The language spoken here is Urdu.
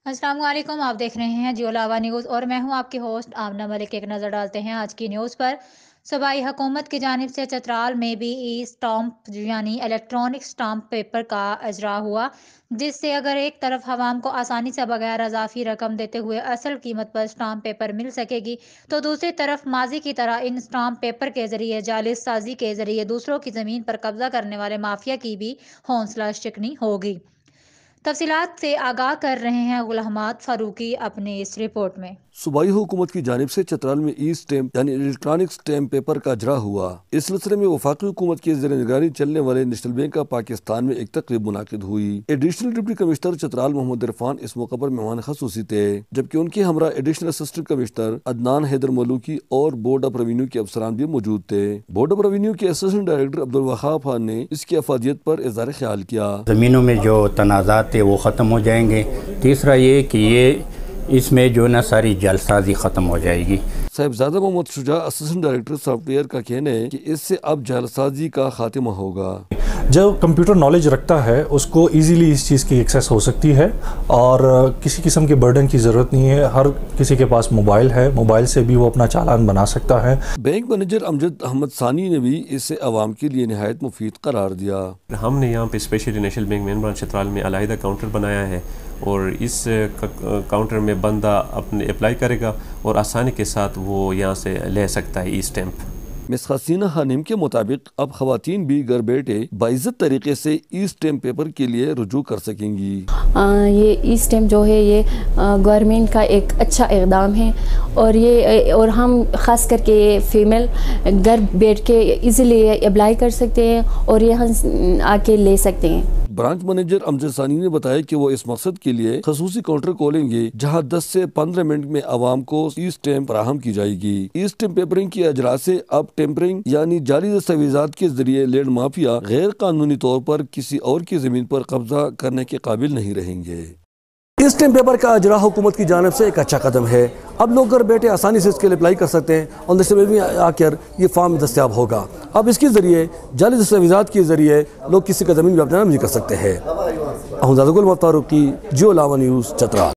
السلام علیکم، آپ دیکھ رہے ہیں جیو لاوا نیوز اور میں ہوں آپ کی ہوسٹ آمنہ ملک۔ ایک نظر ڈالتے ہیں آج کی نیوز پر۔ صوبائی حکومت کی جانب سے چترال میں بھی ای اسٹامپ یعنی الیکٹرانک اسٹامپ پیپر کا اجرا ہوا، جس سے اگر ایک طرف عوام کو آسانی سے بغیر اضافی رقم دیتے ہوئے اصل قیمت پر اسٹامپ پیپر مل سکے گی، تو دوسری طرف ماضی کی طرح ان اسٹامپ پیپر کے ذریعے جعلی سازی کے ذریعے دوسروں کی زمین پر قبضہ کرنے والے مافیا کی بھی حوصلہ شکنی ہوگی۔ تفصیلات سے آگاہ کر رہے ہیں غلام حماد فاروقی اپنے اس رپورٹ میں۔ صوبائی حکومت کی جانب سے چترال میں ای اسٹیمپ یعنی الیکٹرانک اسٹیمپ پیپر کا اجرا ہوا۔ اس سلسلے میں وفاقی حکومت کی زیر نگرانی چلنے والے نیشنل بینک آف پاکستان میں ایک تقریب منعقد ہوئی۔ Additional deputy commissioner Chitral Muhammad Irfan اس موقع پر مہمان خصوصی تھے، جبکہ ان کے ہمراہ additional assistant commissioner Adnan Haider Maluki اور بورڈ آف ریونیو کے افسران بھی موجود تھے۔ بورڈ آف ریونیو کے اسسٹنٹ ڈائریکٹر عبدالوہاب خان نے اس کی افادیت پر اظہار خیال کیا۔ زمینوں میں جو تنازعات تھے وہ ختم ہو جائیں گے۔ تیسرا یہ کہ اس میں جو نا ساری جعلسازی ختم ہو جائے گی۔ صاحبزادہ محمد شجاع اسسٹنٹ ڈائریکٹر سافٹ ویئر کا کہنا ہے کہ اس سے اب جعلسازی کا خاتمہ ہوگا۔ جو کمپیوٹر نالج رکھتا ہے اس کو ایزیلی اس چیز کی ایکسیس ہو سکتی ہے اور کسی قسم کے برڈن کی ضرورت نہیں ہے۔ ہر کسی کے پاس موبائل ہے، موبائل سے بھی وہ اپنا چالان بنا سکتا ہے۔ بینک مینیجر امجد احمد ثانی نے بھی اسے عوام کے لیے نہایت مفید قرار دیا۔ ہم نے یہاں پہ اسپیشلی نیشنل بینک مین برانچ چترال میں علیحدہ کاؤنٹر بنایا ہے اور اس کاؤنٹر میں بندہ اپنے اپلائی کرے گا اور آسانی کے ساتھ وہ یہاں سے لے سکتا ہے ای اسٹیمپ۔ مس حسینہ حنیم کے مطابق اب خواتین بھی گھر بیٹھے باعزت طریقے سے ای اسٹیمپ پیپر کے لیے رجوع کر سکیں گی۔ یہ ای اسٹیمپ جو ہے یہ گورنمنٹ کا ایک اچھا اقدام ہے اور ہم خاص کر کے فیمیل گھر بیٹھ کے ایزیلی اپلائی کر سکتے ہیں اور یہاں آ کے لے سکتے ہیں۔ برانچ مینیجر امجد ثانی نے بتایا کہ وہ اس مقصد کے لیے خصوصی کاؤنٹر کھولیں گے جہاں 10 سے 15 منٹ میں عوام کو ای اسٹیمپ فراہم کی جائے گی۔ ای اسٹیمپ پیپرنگ کے اجرا سے اب ٹیمپرنگ یعنی جعلی دستاویزات کے ذریعے لینڈ مافیا غیر قانونی طور پر کسی اور کی زمین پر قبضہ کرنے کے قابل نہیں رہیں گے۔ ای اسٹیمپ پیپر کا اجرا حکومت کی جانب سے ایک اچھا قدم ہے۔ اب لوگ گھر بیٹھے آسانی سے اس کے لیے اپلائی کر سکتے ہیں اور نیشنل میں آ کر یہ فارم دستیاب ہوگا۔ اب اس کے ذریعے جعلی دستاویزات کے ذریعے لوگ کسی کا زمین بھی اپنا نام نہیں کر سکتے ہیں۔ احمد فاروقی، جیو لاوا نیوز، چترال۔